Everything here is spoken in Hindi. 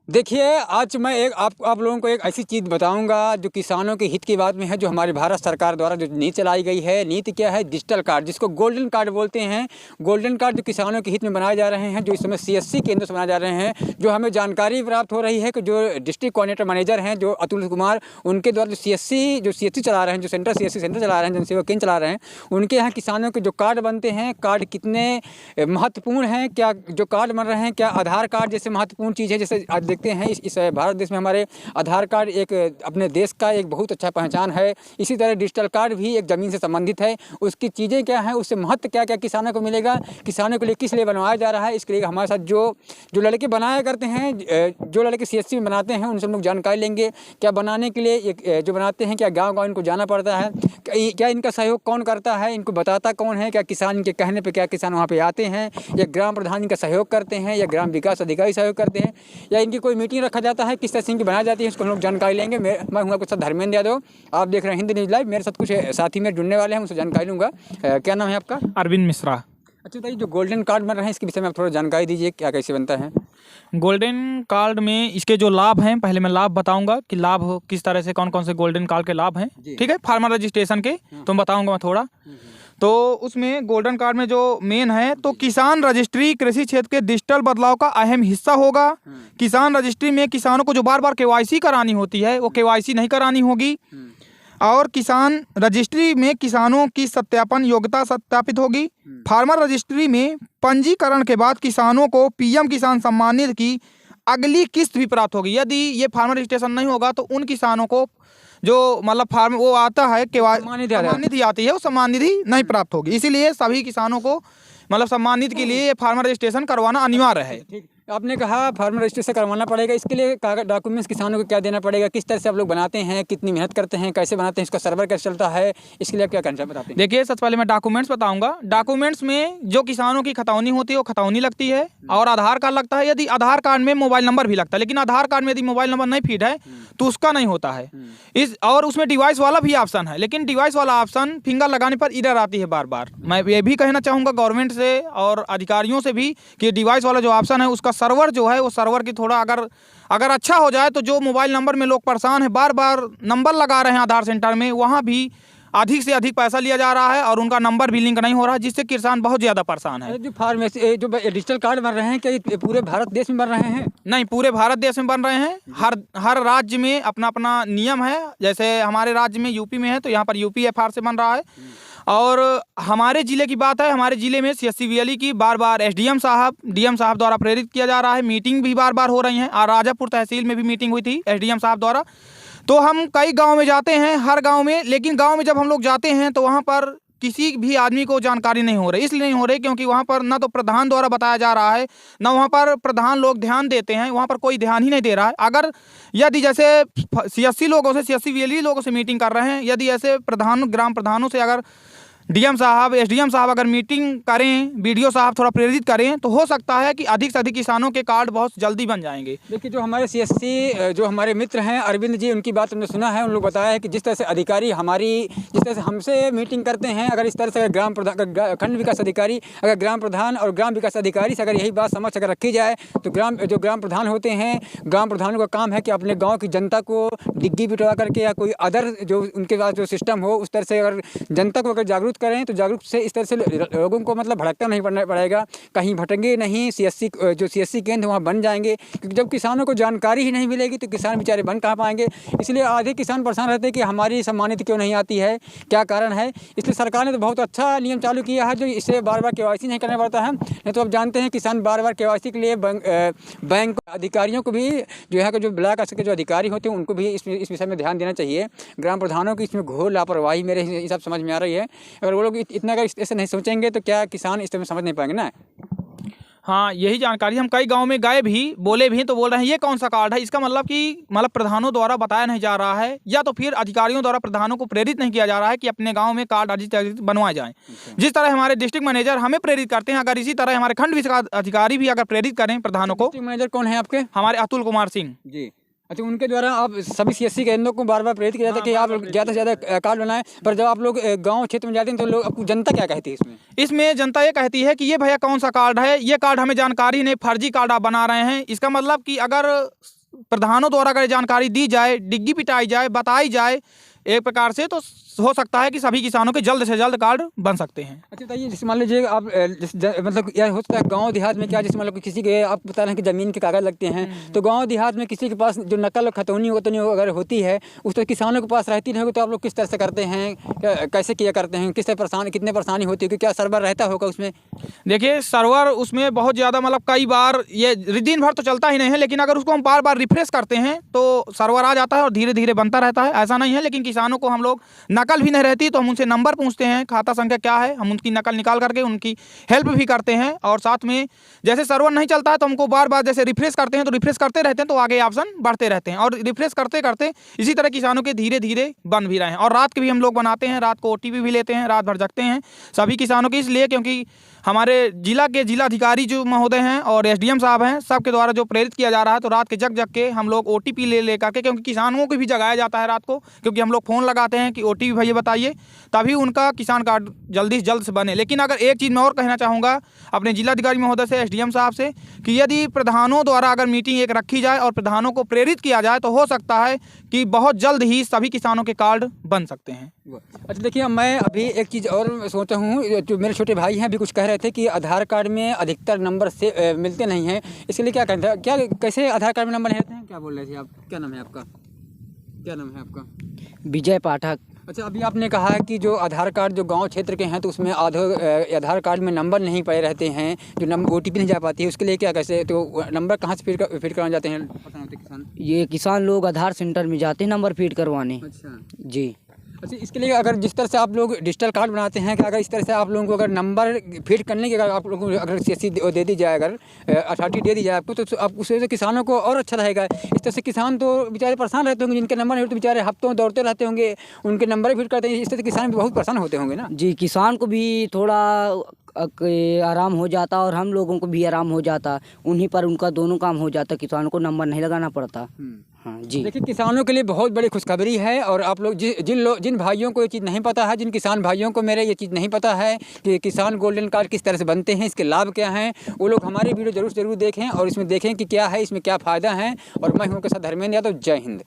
देखिए, आज मैं आप लोगों को एक ऐसी चीज़ बताऊंगा जो किसानों के हित की बात में है, जो हमारी भारत सरकार द्वारा जो नीति चलाई गई है। नीति क्या है? डिजिटल कार्ड, जिसको गोल्डन कार्ड बोलते हैं। गोल्डन कार्ड जो किसानों के हित में बनाए जा रहे हैं, जो इस समय सीएससी केंद्र से बनाए जा रहे हैं। जो हमें जानकारी प्राप्त हो रही है कि जो डिस्ट्रिक्ट कोऑर्डिनेटर मैनेजर हैं, जो अतुल कुमार, उनके द्वारा जो सीएससी चला रहे हैं, जो सीएससी सेंटर चला रहे हैं, जनसेवा केंद्र चला रहे हैं, उनके यहाँ किसानों के जो कार्ड बनते हैं, कार्ड कितने महत्वपूर्ण हैं, क्या जो कार्ड बन रहे हैं, क्या आधार कार्ड जैसे महत्वपूर्ण चीज़ है। जैसे आज देखते हैं इस भारत देश में हमारे आधार कार्ड एक अपने देश का एक बहुत अच्छा पहचान है। इसी तरह डिजिटल कार्ड भी एक ज़मीन से संबंधित है। उसकी चीज़ें क्या हैं, उससे महत्व क्या क्या किसानों को मिलेगा, किसानों के लिए किस लिए बनवाया जा रहा है, इसके लिए हमारे साथ जो लड़के बनाया करते हैं, जो लड़के सीएससी में बनाते हैं, उनसे हम लोग जानकारी लेंगे। क्या बनाने के लिए जो बनाते हैं, क्या गाँव इनको जाना पड़ता है, क्या इनका सहयोग कौन करता है, इनको बताता कौन है, क्या किसान के कहने पर क्या किसान वहाँ पर आते हैं, या ग्राम प्रधान इनका सहयोग करते हैं, या ग्राम विकास अधिकारी सहयोग करते हैं, या इनकी कोई मीटिंग रखा जाता है, किस तरह से इनकी बनाई जाती है, इसको हम लोग जानकारी लेंगे। मैं हूँ आपके साथ धर्मेंद्र यादव, आप देख रहे हैं हिंद न्यूज़ लाइव। मेरे साथ कुछ साथी में जुड़ने वाले हैं, उनसे जानकारी लूँगा। क्या नाम है आपका? अरविंद मिश्रा। अच्छा बताइए, जो गोल्डन कार्ड बन रहे हैं, इसके विषय में आप थोड़ा जानकारी दीजिए, क्या कैसे बनता है? गोल्डन कार्ड में इसके जो लाभ हैं, पहले मैं लाभ बताऊंगा कि लाभ किस तरह से, कौन कौन से गोल्डन कार्ड के लाभ हैं, ठीक है, फार्मर रजिस्ट्रेशन के, तो मैं बताऊंगा मैं थोड़ा। तो उसमें गोल्डन कार्ड में जो मेन है, तो किसान रजिस्ट्री कृषि क्षेत्र के डिजिटल बदलाव का अहम हिस्सा होगा। किसान रजिस्ट्री में किसानों को जो बार बार केवाईसी करानी होती है, वो केवाईसी नहीं करानी होगी। और किसान रजिस्ट्री में किसानों की सत्यापन योग्यता सत्यापित होगी। फार्मर रजिस्ट्री में पंजीकरण के बाद किसानों को पीएम किसान सम्मान निधि की अगली किस्त भी प्राप्त होगी। यदि ये फार्मर रजिस्ट्रेशन नहीं होगा तो उन किसानों को जो मतलब फार्म वो आता है सम्मान निधि आती है, वो सम्मान निधि नहीं प्राप्त होगी। इसीलिए सभी किसानों को मतलब सम्मान निधि के लिए ये फार्मर रजिस्ट्रेशन करवाना अनिवार्य है। आपने कहा फार्मर रजिस्ट्रेशन करवाना पड़ेगा, इसके लिए कागज डॉक्यूमेंट्स किसानों को क्या देना पड़ेगा, किस तरह से आप लोग बनाते हैं, कितनी मेहनत करते हैं, कैसे बनाते हैं, इसका सर्वर कैसे चलता है, इसके लिए आप क्या करना बताते हैं? देखिए, सबसे पहले मैं डॉक्यूमेंट्स बताऊंगा। डॉक्यूमेंट्स में जो किसानों की खतौनी होती है, वो खतौनी लगती है, और आधार कार्ड लगता है। यदि आधार कार्ड में मोबाइल नंबर भी लगता है, लेकिन आधार कार्ड में यदि मोबाइल नंबर नहीं फीड है तो उसका नहीं होता है। और उसमें डिवाइस वाला भी ऑप्शन है, लेकिन डिवाइस वाला ऑप्शन फिंगर लगाने पर एरर आती है बार बार। मैं ये भी कहना चाहूँगा गवर्नमेंट से और अधिकारियों से भी कि डिवाइस वाला जो ऑप्शन है, उसका सर्वर जो है, वो सर्वर की थोड़ा अगर अच्छा हो जाए, तो जो मोबाइल नंबर में लोग परेशान है, बार बार नंबर लगा रहे हैं आधार सेंटर में, वहाँ भी अधिक से अधिक पैसा लिया जा रहा है और उनका नंबर भी लिंक नहीं हो रहा है, जिससे किसान बहुत ज़्यादा परेशान है। जो फार्मेसी जो डिजिटल कार्ड बन रहे हैं, क्या ये पूरे भारत देश में बन रहे हैं? नहीं, पूरे भारत देश में बन रहे हैं। हर राज्य में अपना अपना नियम है। जैसे हमारे राज्य में यूपी में है, तो यहाँ पर यूपीएफआर से बन रहा है। और हमारे ज़िले की बात है, हमारे ज़िले में CSCVLE की बार बार SDM साहब DM साहब द्वारा प्रेरित किया जा रहा है। मीटिंग भी बार बार हो रही हैं, और राजापुर तहसील में भी मीटिंग हुई थी SDM साहब द्वारा। तो हम कई गांव में जाते हैं, हर गांव में, लेकिन गांव में जब हम लोग जाते हैं तो वहां पर किसी भी आदमी को जानकारी नहीं हो रही। इसलिए नहीं हो रही क्योंकि वहां पर ना तो प्रधान द्वारा बताया जा रहा है, ना वहां पर प्रधान लोग ध्यान देते हैं, वहां पर कोई ध्यान ही नहीं दे रहा है। अगर यदि जैसे CSCVLE लोगों से मीटिंग कर रहे हैं, यदि ऐसे ग्राम प्रधानों से अगर DM साहब SDM साहब अगर मीटिंग करें, BDO साहब थोड़ा प्रेरित करें, तो हो सकता है कि अधिक से अधिक किसानों के कार्ड बहुत जल्दी बन जाएंगे। देखिए, जो हमारे CSC जो हमारे मित्र हैं अरविंद जी, उनकी बात हमने सुना है। उन लोग बताया है कि जिस तरह से अधिकारी जिस तरह से हमसे मीटिंग करते हैं, अगर इस तरह से ग्राम प्रधान, खंड विकास अधिकारी, अगर ग्राम प्रधान और ग्राम विकास अधिकारी से अगर यही बात समझ अगर रखी जाए, तो जो ग्राम प्रधान होते हैं, ग्राम प्रधानों का काम है कि अपने गाँव की जनता को डिग्गी बिटवा करके या कोई अदर जो उनके पास जो सिस्टम हो, उस तरह से अगर जनता को अगर जागरूक करें, तो जागरूक से इस तरह से लोगों को मतलब भटकता नहीं पड़ेगा, कहीं भटकेंगे नहीं। CSC केंद्र वहाँ बन जाएंगे, क्योंकि जब किसानों को जानकारी ही नहीं मिलेगी तो किसान बेचारे बन कहाँ पाएंगे। इसलिए आधे किसान परेशान रहते हैं कि हमारी सम्मानित क्यों नहीं आती है, क्या कारण है। इसलिए सरकार ने तो बहुत अच्छा नियम चालू किया है, जो इससे बार बार KYC नहीं करना पड़ता है। नहीं तो आप जानते हैं किसान बार बार KYC के लिए बैंक अधिकारियों को भी, जो यहाँ के जो ब्लॉक के जो अधिकारी होते हैं, उनको भी इस विषय में ध्यान देना चाहिए। ग्राम प्रधानों की इसमें घोर लापरवाही मेरे हिसाब समझ में आ रही है। अगर वो लोग इतना अगर ऐसे नहीं सोचेंगे तो क्या किसान इस तरह समझ नहीं पाएंगे ना। हाँ, यही जानकारी हम कई गांव में गए भी, बोले भी, तो बोल रहे हैं ये कौन सा कार्ड है। इसका मतलब कि प्रधानों द्वारा बताया नहीं जा रहा है, या तो फिर अधिकारियों द्वारा प्रधानों को प्रेरित नहीं किया जा रहा है कि अपने गांव में कार्ड अधिक बनवाए जाएं। जिस तरह हमारे डिस्ट्रिक्ट मैनेजर हमें प्रेरित करते हैं, अगर इसी तरह हमारे खंड विकास अधिकारी भी अगर प्रेरित करें प्रधानों को। डिस्ट्रिक्ट मैनेजर कौन है आपके? हमारे अतुल कुमार सिंह जी। अच्छा, उनके द्वारा आप सभी CSC केंद्रों को बार बार प्रेरित किया जाता है कि आप ज़्यादा से ज़्यादा कार्ड बनाएं, पर जब आप लोग गांव क्षेत्र में जाते हैं तो लोग, आपको जनता क्या कहती है इसमें जनता ये कहती है कि ये भैया कौन सा कार्ड है, ये कार्ड हमें जानकारी नहीं, फर्जी कार्ड आप बना रहे हैं। इसका मतलब कि अगर प्रधानों द्वारा अगर जानकारी दी जाए, डिग्गी पिटाई जाए, बताई जाए एक प्रकार से, तो हो सकता है कि सभी किसानों के जल्द से जल्द कार्ड बन सकते हैं। अच्छा बताइए, जैसे मान लीजिए आप मतलब यह होता है गांव देहात में क्या, जैसे मतलब किसी के आप बता रहे हैं कि ज़मीन के कागज़ लगते हैं, तो गांव देहात में किसी के पास जो नकल खतौनी अगर होती है उस तो किसानों के पास रहती नहीं होगी, तो आप लोग किस तरह से करते हैं, कैसे किया करते हैं, किस तरह कितने परेशानी होती है, क्या सर्वर रहता होगा उसमें? देखिए सर्वर उसमें बहुत ज़्यादा मतलब कई बार ये दिन भर तो चलता ही नहीं है, लेकिन अगर उसको हम बार बार रिफ्रेश करते हैं तो सर्वर आ जाता है और धीरे धीरे बनता रहता है। ऐसा नहीं है, लेकिन किसानों को हम लोग नकल भी नहीं रहती तो हम उनसे नंबर पूछते हैं, खाता संख्या क्या है, हम उनकी नकल निकाल करके उनकी हेल्प भी करते हैं। और साथ में जैसे सर्वर नहीं चलता है तो हमको बार बार जैसे रिफ्रेश करते हैं, तो रिफ्रेश करते रहते हैं तो आगे ऑप्शन बढ़ते रहते हैं, और रिफ्रेश करते करते इसी तरह किसानों के धीरे धीरे बन भी रहे हैं। और रात के भी हम लोग बनाते हैं, रात को OTP भी लेते हैं, रात भर जगते हैं सभी किसानों की, इसलिए क्योंकि हमारे जिला के जिलाधिकारी जो महोदय हैं और SDM साहब हैं, सबके द्वारा जो प्रेरित किया जा रहा है, तो रात के जग के हम लोग OTP ले करके, क्योंकि किसानों को भी जगाया जाता है रात को, क्योंकि हम लोग फ़ोन लगाते हैं कि OTP भैया बताइए, तभी उनका किसान कार्ड जल्दी से जल्द से बने। लेकिन अगर एक चीज़ मैं और कहना चाहूँगा अपने जिलाधिकारी महोदय से, SDM साहब से, कि यदि प्रधानों द्वारा अगर मीटिंग एक रखी जाए और प्रधानों को प्रेरित किया जाए तो हो सकता है कि बहुत जल्द ही सभी किसानों के कार्ड बन सकते हैं। अच्छा देखिए, मैं अभी एक चीज़ और सोचा हूँ, जो मेरे छोटे भाई हैं अभी कुछ कह रहे थे कि आधार कार्ड में अधिकतर नंबर से मिलते नहीं हैं, इसके लिए क्या कहते हैं, क्या कैसे आधार कार्ड में नंबर नहीं रहते हैं, क्या बोल रहे थे आप? क्या नाम है आपका? क्या नाम है आपका? विजय पाठक। अच्छा, अभी आपने कहा है कि जो आधार कार्ड जो गांव क्षेत्र के हैं तो उसमें आधार कार्ड में नंबर नहीं पाए रहते हैं, जो नंबर OTP नहीं जा पाती है, उसके लिए क्या कैसे, तो नंबर कहाँ से फीड करवाने जाते हैं किसान? ये किसान लोग आधार सेंटर में जाते हैं नंबर फीड करवाने। अच्छा जी। अच्छा, इसके लिए अगर जिस तरह से आप लोग डिजिटल कार्ड बनाते हैं, कि अगर इस तरह से आप लोगों को अगर नंबर फीड करने की अगर आप लोगों को अगर CSC दे दी जाए, अगर अथॉरिटी दे दी जाए आपको, तो आप उससे तो किसानों को और अच्छा रहेगा। इस तरह से किसान तो बेचारे परेशान रहते होंगे, जिनके नंबर नहीं होते बेचारे हफ्तों दौड़ते रहते होंगे, उनके नंबर फीड करते हैं, इस तरह से किसान भी बहुत परेशान होते होंगे ना? जी, किसान को भी थोड़ा आराम हो जाता और हम लोगों को भी आराम हो जाता, उन्हीं पर उनका दोनों काम हो जाता, किसानों को नंबर नहीं लगाना पड़ता। हाँ जी। देखिए, किसानों के लिए बहुत बड़ी खुशखबरी है, और आप लोग जिन भाइयों को ये चीज़ नहीं पता है, जिन किसान भाइयों को मेरे ये चीज़ नहीं पता है कि किसान गोल्डन कार्ड किस तरह से बनते हैं, इसके लाभ क्या हैं, वो लोग हमारी वीडियो जरूर देखें और इसमें देखें कि क्या है, इसमें क्या फ़ायदा है। और मैं हूं उनके साथ धर्मेंद्र यादव। जय हिंद।